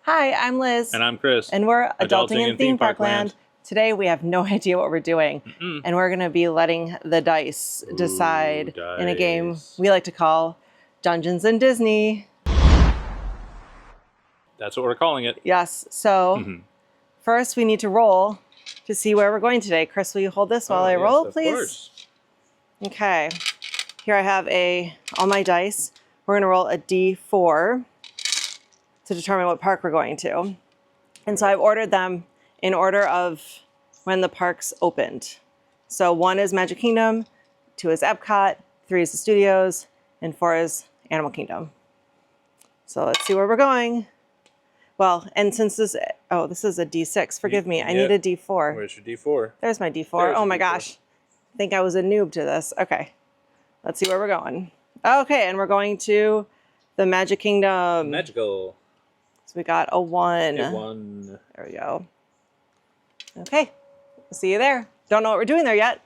Hi, I'm Liz. And I'm Chris. And we're Adulting in Theme Park Land. Today we have no idea what we're doing. And we're going to be letting the dice decide in a game we like to call Dungeons and Disney. That's what we're calling it. Yes. So first we need to roll to see where we're going today. Chris, will you hold this while I roll, please? Of course. Okay. Here I have all my dice. We're going to roll a D4 to determine what park we're going to. And so I've ordered them in order of when the parks opened. So 1 is Magic Kingdom, 2 is Epcot, 3 is the studios, and 4 is Animal Kingdom. So let's see where we're going. Well, and since this is a D6, forgive me, I need a D4. Where's your D4? There's my D4. Oh my gosh. I think I was a noob to this. Okay, let's see where we're going. Okay, and we're going to the Magic Kingdom. Magical. So we got a 1. A 1. There we go. Okay, we'll see you there. Don't know what we're doing there yet.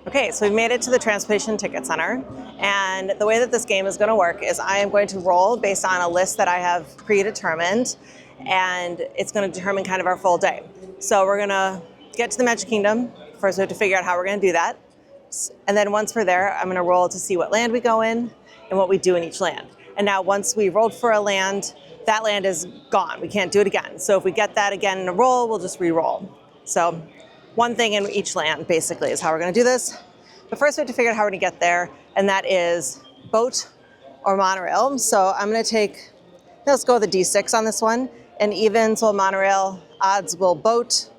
Okay, so we've made it to the Transportation Ticket Center. And the way that this game is going to work is I am going to roll based on a list that I have predetermined. And it's going to determine kind of our full day. So we're going to get to the Magic Kingdom. First, we have to figure out how we're going to do that. And then once we're there, I'm going to roll to see what land we go in and what we do in each land. And now once we rolled for a land, that land is gone. We can't do it again. So if we get that again in a roll, we'll just re-roll. So one thing in each land, basically, is how we're going to do this. But first, we have to figure out how we're going to get there, and that is boat or monorail. So I'm going to take, let's go with a D6 on this one. And evens will monorail, odds will boat.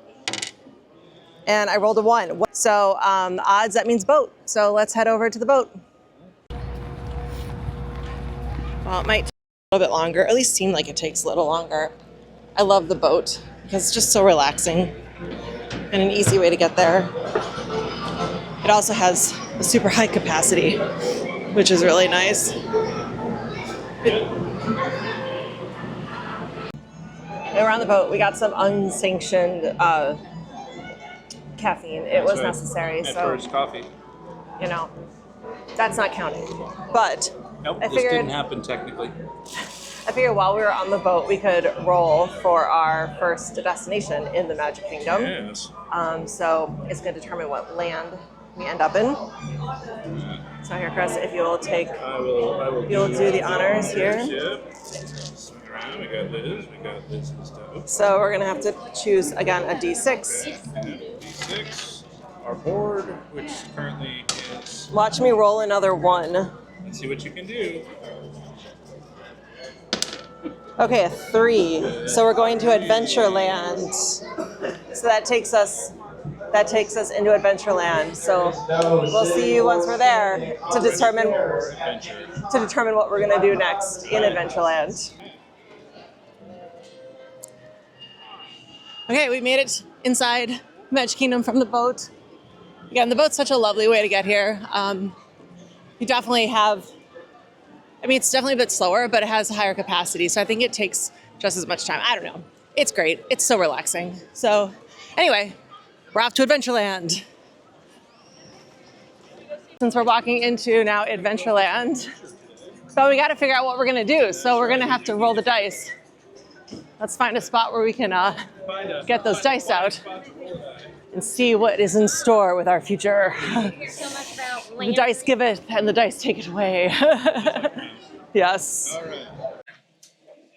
And I rolled a 1. So odds, that means boat. So let's head over to the boat. Well, it might take a little bit longer, at least seem like it takes a little longer. I love the boat because it's just so relaxing and an easy way to get there. It also has a super high capacity, which is really nice. We're on the boat. We got some unsanctioned caffeine. It was necessary. So first coffee. You know, that's not counted. But nope, I this figured, didn't happen technically. I figured while we were on the boat, we could roll for our first destination in the Magic Kingdom. Yes. So it's going to determine what land we end up in. So here, Chris, if you'll take, you'll do the honors here. Yep. We got Liz and stuff. So we're going to have to choose, again, a D6. Okay. D6. Our board, which currently is... Watch me roll another 1. Let's see what you can do. Okay, a 3. So we're going to Adventureland. So that takes us into Adventureland. So we'll see you once we're there to determine what we're going to do next in Adventureland. Okay, we made it inside Magic Kingdom from the boat. Again, the boat's such a lovely way to get here. You definitely have, it's definitely a bit slower, but it has a higher capacity. So I think it takes just as much time. I don't know. It's great. It's so relaxing. So anyway, we're off to Adventureland. Since we're walking into now Adventureland, so we got to figure out what we're going to do. So we're going to have to roll the dice. Let's find a spot where we can get those dice out and see what is in store with our future. The dice give it and the dice take it away. Yes. All right.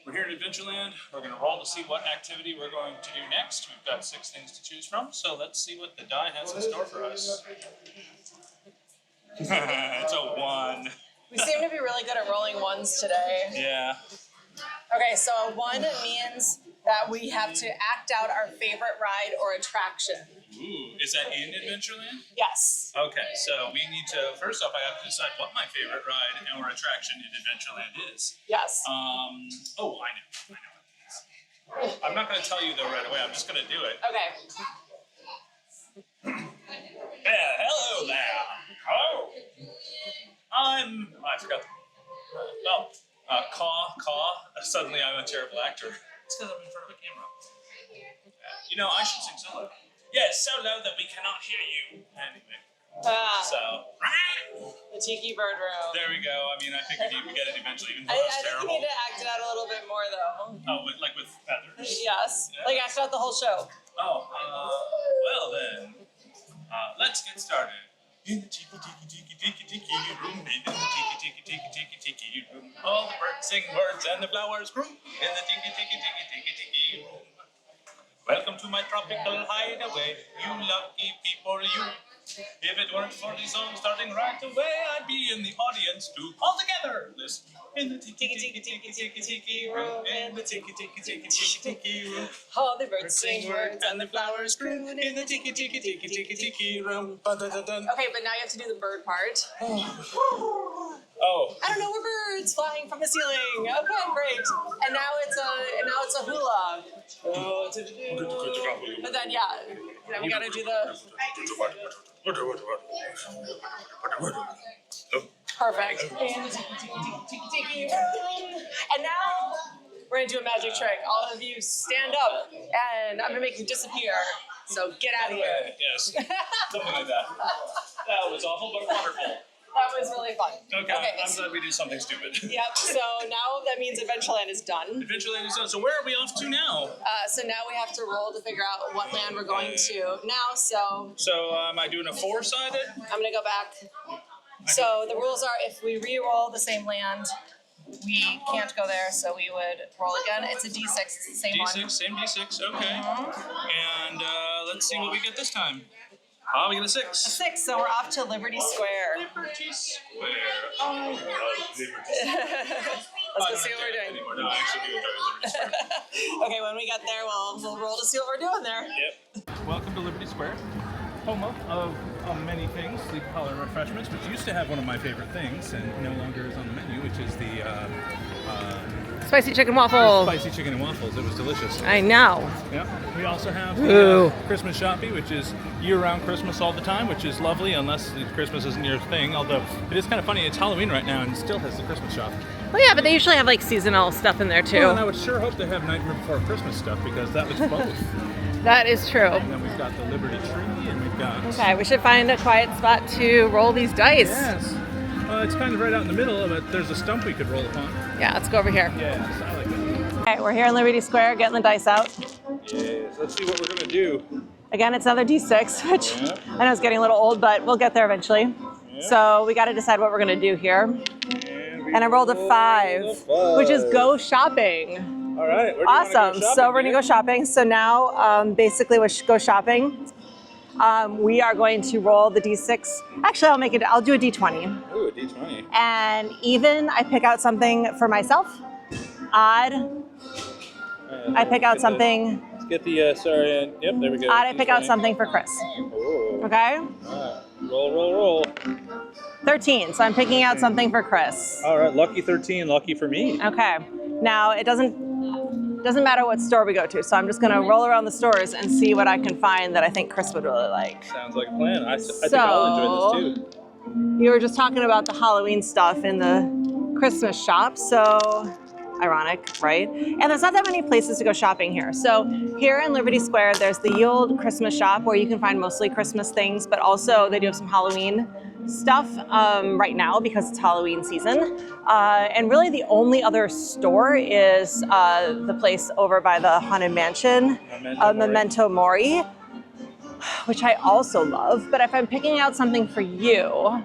We're here at Adventureland. We're going to roll to see what activity we're going to do next. We've got 6 things to choose from, so let's see what the die has in store for us. It's a 1. We seem to be really good at rolling 1s today. Yeah. Okay, so a 1 means that we have to act out our favorite ride or attraction. Ooh, is that in Adventureland? Yes. Okay, so we need to, first off, I have to decide what my favorite ride or attraction in Adventureland is. Yes. I know what it is. I'm not going to tell you though right away, I'm just going to do it. Okay. Yeah, hello there. Hello. I forgot. Caw. Suddenly I'm a terrible actor. It's because I'm in front of a camera. You know, I should sing solo. Yeah, it's so low that we cannot hear you. Anyway. The Tiki Bird Room. There we go. I mean, I figured you would get it eventually, even though I it's think terrible. you need to act it out a little bit more, though. Oh, like with feathers. flowers? Yes. Like act out the whole show. Oh, well then, let's get started. In the tiki tiki tiki tiki tiki room, in the tiki tiki tiki tiki tiki room, all the birds sing words and the flowers grow. In the tiki tiki tiki tiki tiki room. Welcome to my tropical hideaway, you lucky people, you. If it weren't for the song starting right away, I'd be in the audience too. All together, listen. In the tiki tiki tiki tiki tiki room, in the tiki tiki tiki tiki tiki room. All the birds sing words and the flowers grew in the tiki tiki tiki tiki tiki room. Ba-da-da-dun. Okay, but now you have to do the bird part. Oh. I don't know, we're birds flying from the ceiling. Okay, great. And now it's a hula. But then we gotta do the perfect. And now we're gonna do a magic trick. All of you stand up and I'm gonna make you disappear. So get out of here. Yes. Something like that. That was awful, but wonderful. That was really fun. Okay, I'm glad we did something stupid. Yep, so now that means Adventureland is done. Adventureland is done. So where are we off to now? So now we have to roll to figure out what land we're going to now, so... So am I doing a four-sided? I'm gonna go back. So the rules are if we re-roll the same land, we can't go there, so we would roll again. It's a D6, it's the same D6, one. same D6, okay. And let's see what we get this time. Oh, we get a 6. A 6, so we're off to Liberty Square. Liberty Square. Oh, I love Liberty Square. Let's go see what we're doing. No, I actually do enjoy Liberty Square. Okay, when we get there, we'll roll to see what we're doing there. Yep. Welcome to Liberty Square, home of many things, the Collar Refreshments, which used to have one of my favorite things and no longer is on the menu, which is the Spicy chicken waffle. spicy chicken and waffles. It was delicious. I know. Yeah. We also have the Christmas shoppy, which is year-round Christmas all the time, which is lovely unless Christmas isn't your thing. Although it is kind of funny, it's Halloween right now and it still has the Christmas shop. Well, yeah, but they usually have like seasonal stuff in there too. Well, and I would sure hope they have Nightmare Before Christmas stuff because that was both. That is true. And then we've got the Liberty Tree and we've got... Okay, we should find a quiet spot to roll these dice. Yes. It's kind of right out in the middle, but there's a stump we could roll upon. Yeah, let's go over here. Yes, I like it. Okay, we're here in Liberty Square getting the dice out. Yes, let's see what we're going to do. Again, it's another D6, which I know is getting a little old, but we'll get there eventually. So we got to decide what we're going to do here. And I rolled a 5, which is go shopping. All right. Awesome. So we're going to go shopping. So now, basically, with go shopping, we are going to roll the D6. Actually, I'll do a D20. Ooh, a D20. And even, I pick out something for myself. Odd, I pick out something. Let's get the, yep, there we go. Odd, I pick out something for Chris. Ooh. Okay? All right. Roll. 13, so I'm picking out something for Chris. All right, lucky 13, lucky for me. Okay. Now, it doesn't matter what store we go to, so I'm just gonna roll around the stores and see what I can find that I think Chris would really like. Sounds like a plan. I think I'll enjoy this too. You were just talking about the Halloween stuff in the Christmas shop, so ironic, right? And there's not that many places to go shopping here. So here in Liberty Square, there's the Ye Olde Christmas shop where you can find mostly Christmas things, but also they do have some Halloween stuff right now because it's Halloween season. And really the only other store is the place over by the Haunted Mansion, Memento Mori, which I also love. But if I'm picking out something for you,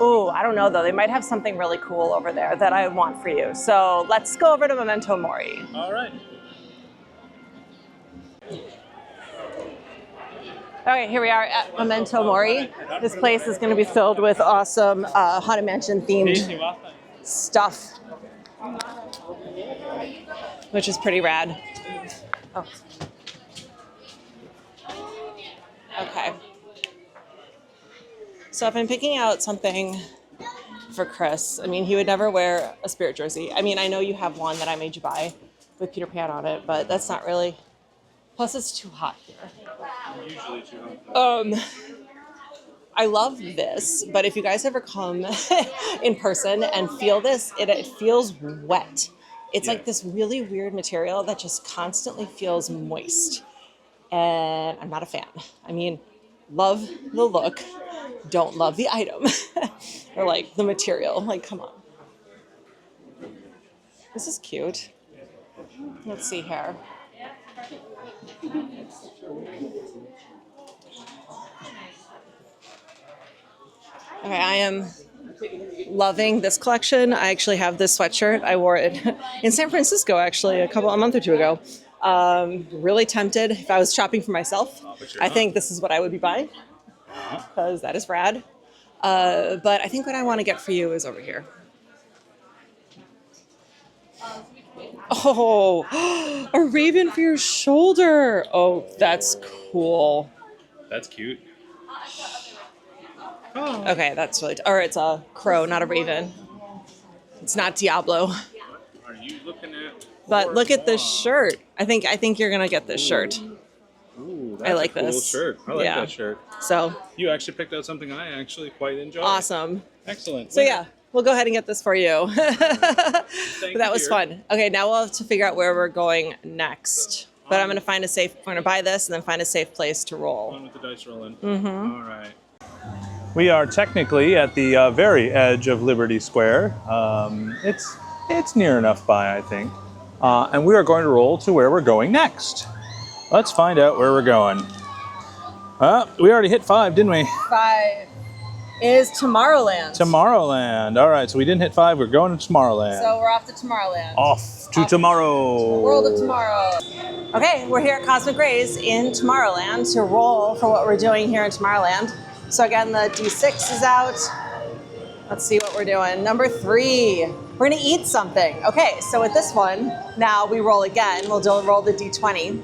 I don't know though, they might have something really cool over there that I want for you. So let's go over to Memento Mori. All right. Okay, here we are at Memento Mori. This place is going to be filled with awesome Haunted Mansion themed stuff, which is pretty rad. Oh. Okay. So if I'm picking out something for Chris, I mean, he would never wear a Spirit jersey. I mean, I know you have one that I made you buy with Peter Pan on it, but that's not really, plus it's too hot here. Usually too hot. I love this, but if you guys ever come in person and feel this, it feels wet. It's like this really weird material that just constantly feels moist. And I'm not a fan. I mean, love the look, don't love the item. Or like the material, like come on. This is cute. Let's see here. Okay, I am loving this collection. I actually have this sweatshirt. I wore it in San Francisco actually a month or two ago. Really tempted if I was shopping for myself. I think this is what I would be buying because that is rad. But I think what I want to get for you is over here. Oh, a raven for your shoulder. Oh, that's cool. That's cute. Okay, that's really, or it's a crow, not a raven. It's not Diablo. What are you looking at? But look at this shirt. I think you're gonna get this shirt. Ooh, that's I like a cool this. shirt. I like that shirt. So You actually picked out something I actually quite enjoy. awesome. Excellent. So yeah, we'll go ahead and get this for you. But Thank that you, was dear. fun. Okay, now we'll have to figure out where we're going next. But I'm gonna find a safe. We're gonna buy this and then find a safe place to roll. On with the dice rolling. Mm-hmm. All right. We are technically at the very edge of Liberty Square. It's near enough by, I think. And we are going to roll to where we're going next. Let's find out where we're going. We already hit 5, didn't we? 5 is Tomorrowland. Tomorrowland. All right, so we didn't hit 5. We're going to Tomorrowland. So we're off to Tomorrowland. Off to tomorrow. World of Tomorrow. Okay, we're here at Cosmic Rays in Tomorrowland to roll for what we're doing here in Tomorrowland. So again, the D6 is out. Let's see what we're doing. Number 3, we're gonna eat something. Okay, so with this one, now we roll again. We'll roll the D20.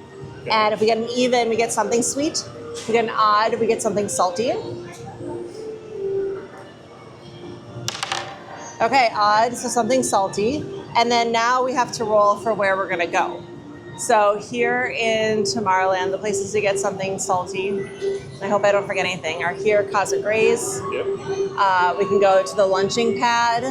And if we get an even, we get something sweet. If we get an odd, we get something salty. Okay, odd, so something salty. And then now we have to roll for where we're gonna go. So here in Tomorrowland, the places to get something salty, I hope I don't forget anything, are here Cosmic Rays. Yep. We can go to the lunching pad.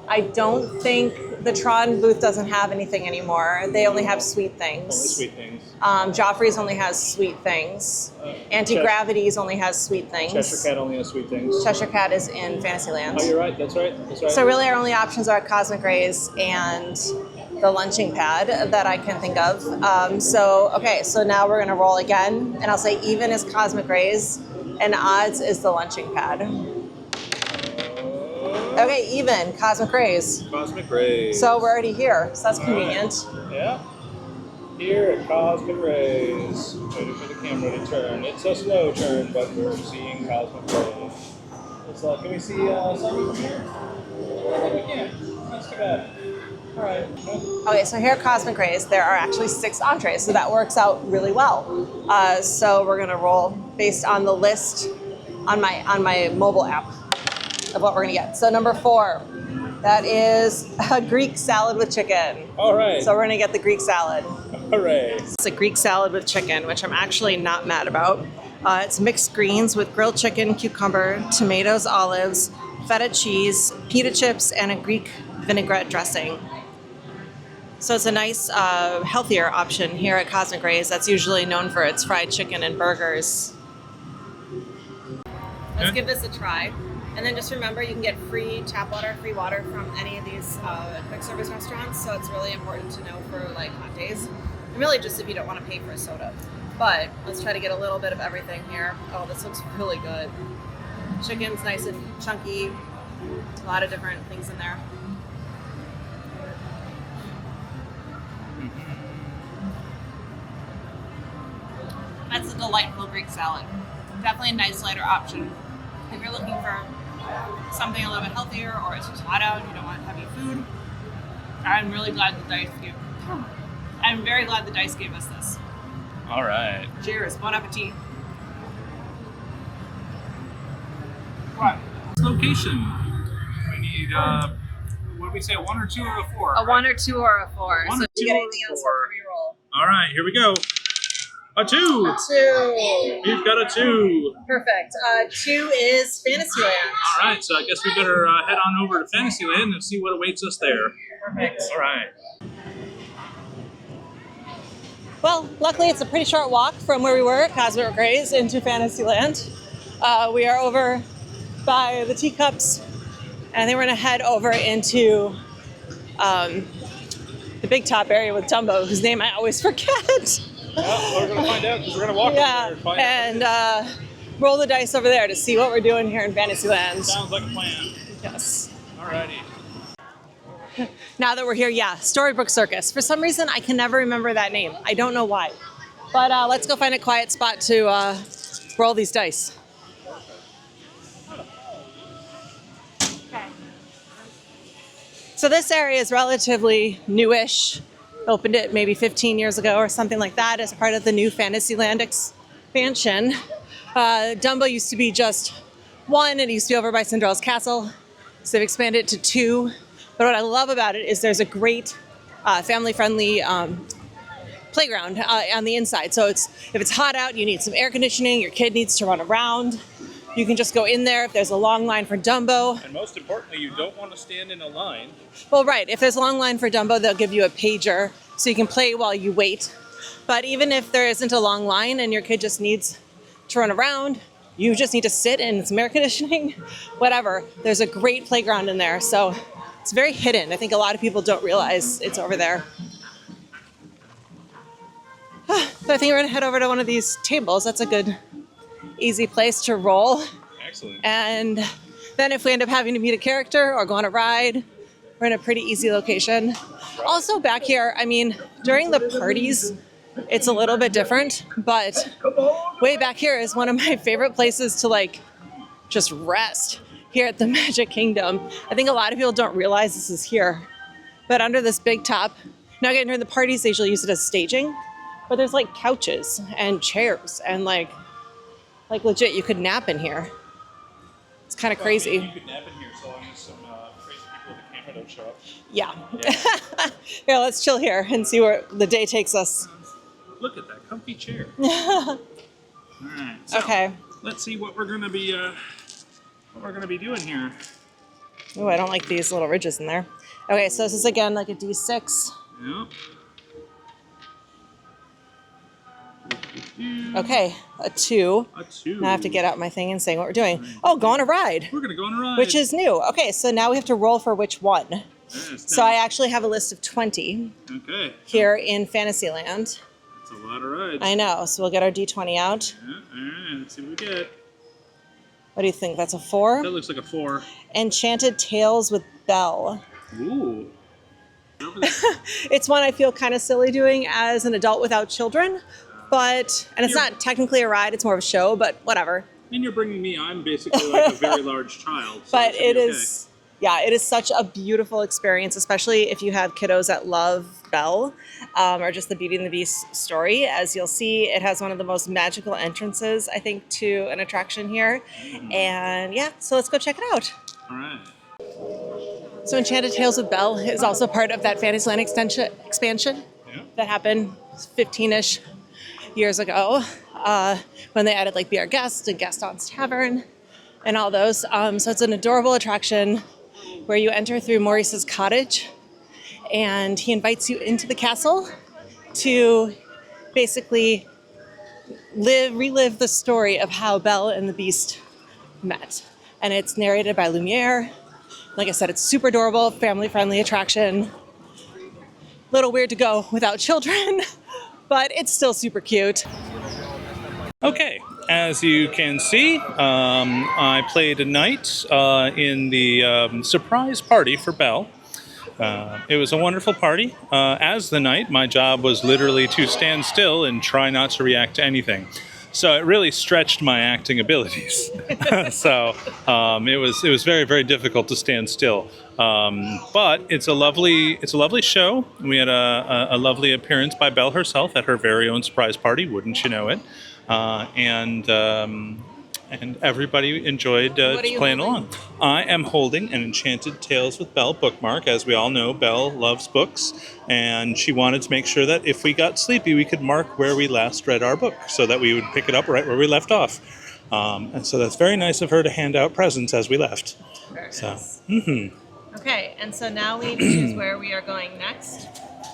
I don't think the Tron booth doesn't have anything anymore. They only have sweet things. Only sweet things. Joffrey's only has sweet things. Anti-Gravity's only has sweet things. Cheshire Cat only has sweet things. Cheshire Cat is in Fantasyland. Oh, you're right. That's right. That's right. So really our only options are Cosmic Rays and the lunching pad that I can think of. So now we're gonna roll again, and I'll say even is Cosmic Rays, and odds is the lunching pad. Okay, even, Cosmic Rays. Cosmic Rays. So we're already here, so that's convenient. Yeah. Here at Cosmic Rays. Waiting for the camera to turn. It's a slow turn, but we're seeing Cosmic Rays. Can we see something from here? I think we can. That's too bad. All right. Okay, so here at Cosmic Rays, there are actually 6 entrees, so that works out really well. So we're gonna roll based on the list on my mobile app of what we're gonna get. So number 4, that is a Greek salad with chicken. All right. So we're gonna get the Greek salad. Hooray. It's a Greek salad with chicken, which I'm actually not mad about. It's mixed greens with grilled chicken, cucumber, tomatoes, olives, feta cheese, pita chips, and a Greek vinaigrette dressing. So it's a nice, healthier option here at Cosmic Rays that's usually known for its fried chicken and burgers. Let's give this a try. And then just remember, you can get free tap water, free water from any of these quick service restaurants. So it's really important to know for like hot days. And really just if you don't want to pay for a soda. But let's try to get a little bit of everything here. Oh, this looks really good. Chicken's nice and chunky. A lot of different things in there. That's a delightful Greek salad. Definitely a nice lighter option. If you're looking for something a little bit healthier or it's just hot out and you don't want heavy food, I'm really glad the dice gave us this. All right. Cheers, bon appetit. Right. Location. We need, what did we say, a 1 or 2 or a 4? A 1 or 2 or a 4. 1 So or if you 2 get or anything a else, 4. we'll re-roll. All right, here we go. A 2. 2. We've got a 2. Perfect. 2 is Fantasyland. All right, so I guess we better head on over to Fantasyland and see what awaits us there. Perfect. All right. Well, luckily it's a pretty short walk from where we were at Cosmic Rays into Fantasyland. We are over by the teacups, and then we're gonna head over into the big top area with Dumbo, whose name I always forget. Well, we're going to find out because we're going to walk over there and find out. And roll the dice over there to see what we're doing here in Fantasyland. Sounds like a plan. Yes. Alrighty. Now that we're here, yeah, Storybook Circus. For some reason, I can never remember that name. I don't know why. But let's go find a quiet spot to roll these dice. Okay. So this area is relatively newish. Opened it maybe 15 years ago or something like that as part of the new Fantasyland expansion. Dumbo used to be just one. It used to be over by Cinderella's Castle. So they've expanded it to 2. But what I love about it is there's a great family-friendly playground on the inside. So if it's hot out, you need some air conditioning, your kid needs to run around, you can just go in there if there's a long line for Dumbo. And most importantly, you don't want to stand in a line. Well, right. If there's a long line for Dumbo, they'll give you a pager so you can play while you wait. But even if there isn't a long line and your kid just needs to run around, you just need to sit in some air conditioning, whatever. There's a great playground in there. So it's very hidden. I think a lot of people don't realize it's over there. So I think we're going to head over to one of these tables. That's a good, easy place to roll. Excellent. And then if we end up having to meet a character or go on a ride, we're in a pretty easy location. Also back here, I mean, during the parties, it's a little bit different, but way back here is one of my favorite places to like just rest here at the Magic Kingdom. I think a lot of people don't realize this is here, but under this big top, now again, during the parties, they usually use it as staging, but there's like couches and chairs and like legit, you could nap in here. It's kind of crazy. You could nap in here so long as some crazy people with a camera don't show up. Yeah. Here, let's chill here and see where the day takes us. Look at that comfy chair. All right. So Okay. Let's see what we're gonna be doing here. Oh, I don't like these little ridges in there. Okay, so this is again like a D6. Yep. Okay, a 2. A 2. Now I have to get out my thing and say what we're doing. Oh, go on a ride, We're gonna go on a ride. which is new. Okay, so now we have to roll for which one. Yes, So I actually have a list of 20 okay. here in Fantasyland. That's a lot of rides. I know, so we'll get our D20 out. Yeah, all right. Let's see what we get. What do you think? That's a 4? That looks like a 4. Enchanted Tales with Belle. Ooh. Over there. It's one I feel kind of silly doing as an adult without children, and it's not technically a ride, it's more of a show, but whatever. And you're bringing me. I'm basically like a very large child. So But this will it be is, yeah, it is such a beautiful experience, especially if you have kiddos that love Belle or just the Beauty and the Beast story. As you'll see, it has one of the most magical entrances, I think, to an attraction here. And yeah, so let's go check it out. All right. So Enchanted Tales with Belle is also part of that Fantasyland expansion Yeah. that happened 15-ish years ago when they added like Be Our Guest and Gaston's Tavern and all those. So it's an adorable attraction where you enter through Maurice's cottage and he invites you into the castle to basically relive the story of how Belle and the Beast met. And it's narrated by Lumiere. Like I said, it's super adorable, family-friendly attraction. Little weird to go without children, but it's still super cute. Okay, as you can see, I played a night in the surprise party for Belle. It was a wonderful party. As the knight, my job was literally to stand still and try not to react to anything. So it really stretched my acting abilities. So it was very, very difficult to stand still. But it's a lovely show. We had a lovely appearance by Belle herself at her very own surprise party, wouldn't you know it? And everybody enjoyed playing along. I am holding an Enchanted Tales with Belle bookmark. As we all know, Belle loves books, and she wanted to make sure that if we got sleepy, we could mark where we last read our book so that we would pick it up right where we left off. And so that's very nice of her to hand out presents as we left. Very So, nice. Okay, and so now we need to choose where we are going next.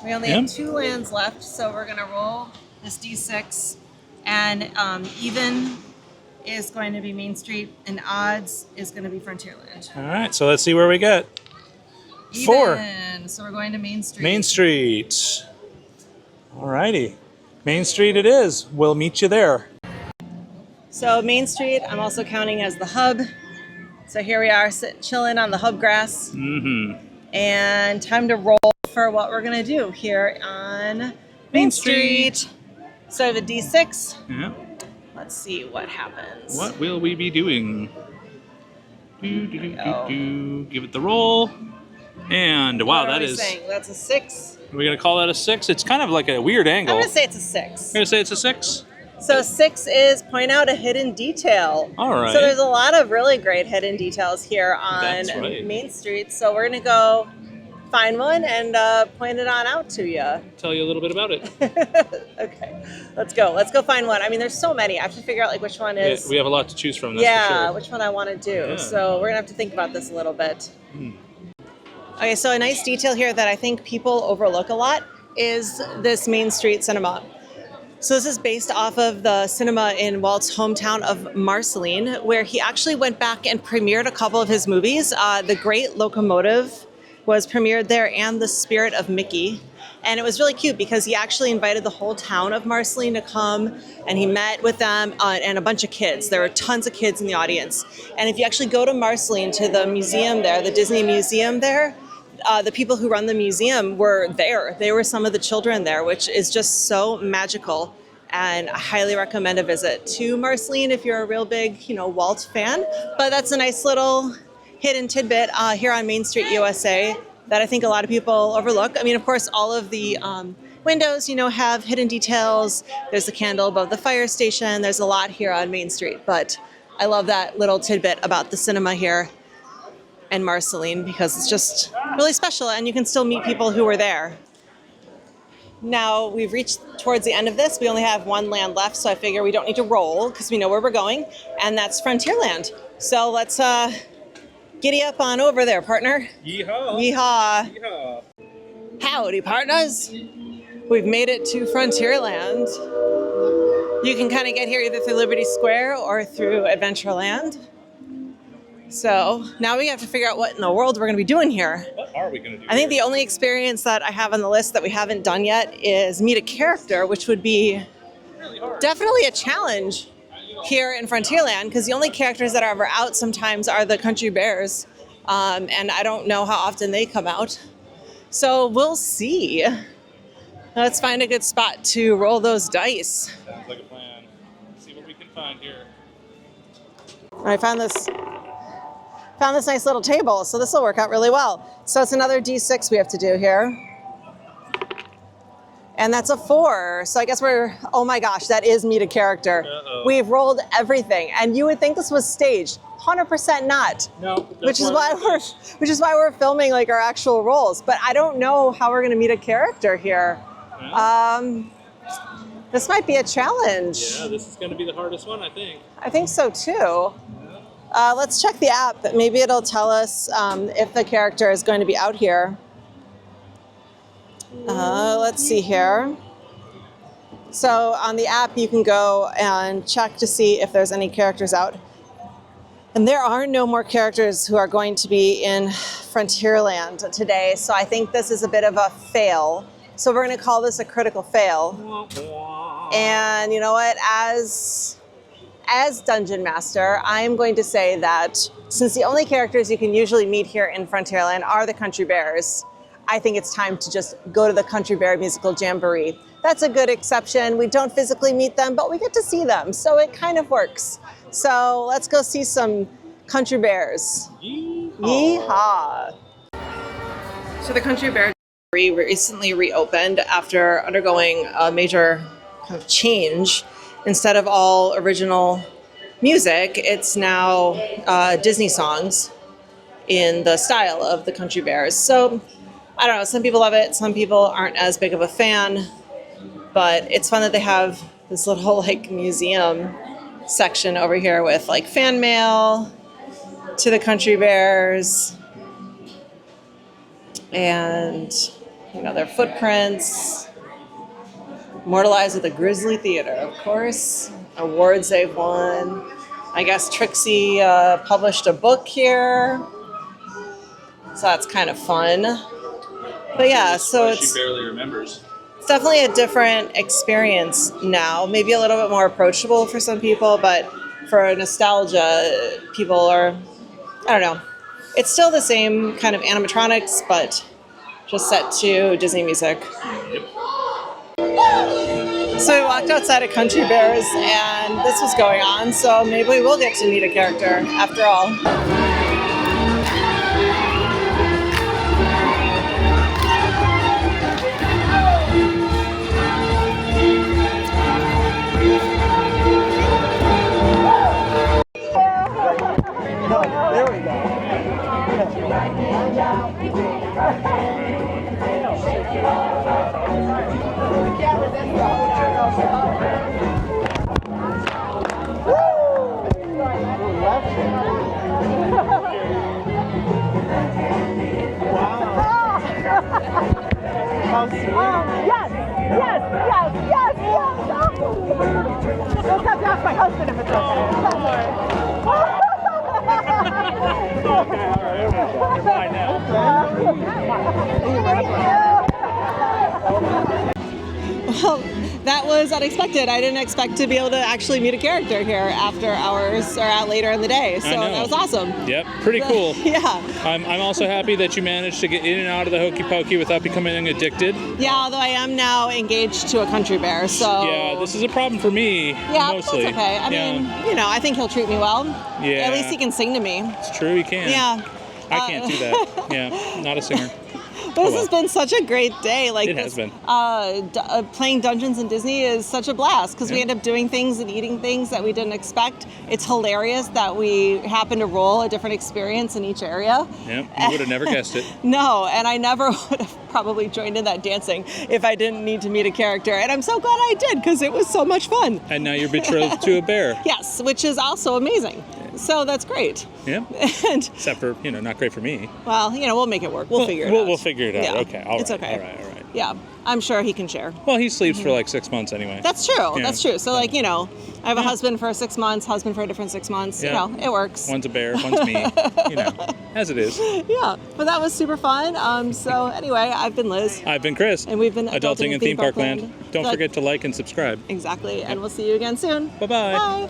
We only have 2 lands left, so we're going to roll this D6, and even is going to be Main Street, and odds is going to be Frontierland. All right, so let's see where we get. 4. So we're going to Main Street. Main Street. Alrighty. Main Street it is. We'll meet you there. So Main Street, I'm also counting as the hub. So here we are, chilling on the hub grass. And time to roll for what we're gonna do here on Main Street. So I have a D6. Yeah. Let's see what happens. What will we be doing? Give it the roll. And wow, What are that we is. saying? That's a 6. Are we gonna call that a 6? It's kind of like a weird angle. I'm gonna say it's a 6. You're gonna say it's a 6? So 6 is point out a hidden detail. All right. So there's a lot of really great hidden details here on That's right. Main Street. So we're gonna go find one and point it on out to you. Tell you a little bit about it. Okay, let's go. Let's go find one. I mean, there's so many. I have to figure out like which one is. We have a lot to choose from. That's for sure. Which one I want to do. Yeah. So we're gonna have to think about this a little bit. Okay, so a nice detail here that I think people overlook a lot is this Main Street cinema. So this is based off of the cinema in Walt's hometown of Marceline, where he actually went back and premiered a couple of his movies. The Great Locomotive was premiered there, and The Spirit of Mickey. And it was really cute because he actually invited the whole town of Marceline to come, and he met with them and a bunch of kids. There were tons of kids in the audience. And if you actually go to Marceline, to the museum there, the Disney Museum there, the people who run the museum were there. They were some of the children there, which is just so magical. And I highly recommend a visit to Marceline if you're a real big, Walt fan. But that's a nice little hidden tidbit here on Main Street, USA, that I think a lot of people overlook. I mean, of course, all of the windows, have hidden details. There's a candle above the fire station. There's a lot here on Main Street. But I love that little tidbit about the cinema here and Marceline because it's just really special, and you can still meet people who were there. Now we've reached towards the end of this. We only have one land left, so I figure we don't need to roll because we know where we're going, and that's Frontierland. So let's giddy up on over there, partner. Yeehaw. Yeehaw. Yeehaw. Howdy, partners. We've made it to Frontierland. You can kind of get here either through Liberty Square or through Adventureland. So now we have to figure out what in the world we're going to be doing here. What are we going to do? I think the only experience that I have on the list that we haven't done yet is meet a character, which would be really hard. Definitely a challenge here in Frontierland, because the only characters that are ever out sometimes are the country bears, and I don't know how often they come out. So we'll see. Let's find a good spot to roll those dice. Sounds like a plan. Let's see what we can find here. I found this nice little table, so this will work out really well. So it's another D6 we have to do here. And that's a 4. So I guess oh my gosh, that is meet a character. Uh-oh. We've rolled everything. And you would think this was staged. 100% not. No. Which is why we're filming like our actual rolls. But I don't know how we're gonna meet a character here. Yeah. This might be a challenge. Yeah, this is gonna be the hardest one, I think. I think so too. Let's check the app. Maybe it'll tell us if the character is going to be out here. Let's see here. So on the app, you can go and check to see if there's any characters out. And there are no more characters who are going to be in Frontierland today. So I think this is a bit of a fail. So we're going to call this a critical fail. And you know what? As Dungeon Master, I'm going to say that since the only characters you can usually meet here in Frontierland are the country bears, I think it's time to just go to the Country Bear Musical Jamboree. That's a good exception. We don't physically meet them, but we get to see them, so it kind of works. So let's go see some country bears. Yeehaw! So the Country Bear Jamboree recently reopened after undergoing a major kind of change. Instead of all original music, it's now Disney songs in the style of the Country Bears. So, I don't know, some people love it, some people aren't as big of a fan, but it's fun that they have this little like museum section over here with like fan mail to the Country Bears and, their footprints. Immortalized at the Grizzly Theater, of course. Awards they've won. I guess Trixie published a book here. So that's kind of fun. But yeah, so She barely remembers. it's definitely a different experience now. Maybe a little bit more approachable for some people, but for nostalgia, people are, I don't know. It's still the same kind of animatronics, but just set to Disney music. So we walked outside of Country Bears and this was going on, so maybe we will get to meet a character after all. There we go. Yes, yes, yes, yes, yes. Don't have to ask my husband if it's okay. Don't worry. Well, that was unexpected. I didn't expect to be able to actually meet a character here after hours or out later in the day. So that was awesome. Yep, pretty cool. Yeah. I'm also happy that you managed to get in and out of the Hokey Pokey without becoming addicted. Yeah, although I am now engaged to a country bear, so... Yeah, this is a problem for me, yeah, mostly. That's okay. I mean, you know, I think he'll treat me well. Yeah. At least he can sing to me. It's true, he can. Yeah. I can't do that. Yeah, not a singer. But this has been such a great day. Like it has been. Playing Dungeons in Disney is such a blast because we end up doing things and eating things that we didn't expect. It's hilarious that we happen to roll a different experience in each area. Yep, you would have never guessed it. No, and I never would have probably joined in that dancing if I didn't need to meet a character. And I'm so glad I did because it was so much fun. And now you're betrothed to a bear. Yes, which is also amazing. So that's great. Yeah. And, except for, not great for me. Well, we'll make it work. We'll figure it out. We'll figure it out. Yeah. Okay. All right. It's okay. All right. Yeah. I'm sure he can share. Well, he sleeps for like 6 months anyway. That's true. Yeah. That's true. So I have a husband for 6 months, husband for a different 6 months. Yeah. It works. One's a bear, one's me. As it is. Yeah. But that was super fun. So anyway, I've been Liz. I've been Chris. And we've been Adulting in Theme Park Land. Don't forget to like and subscribe. Exactly. And we'll see you again soon. Bye-bye. Bye.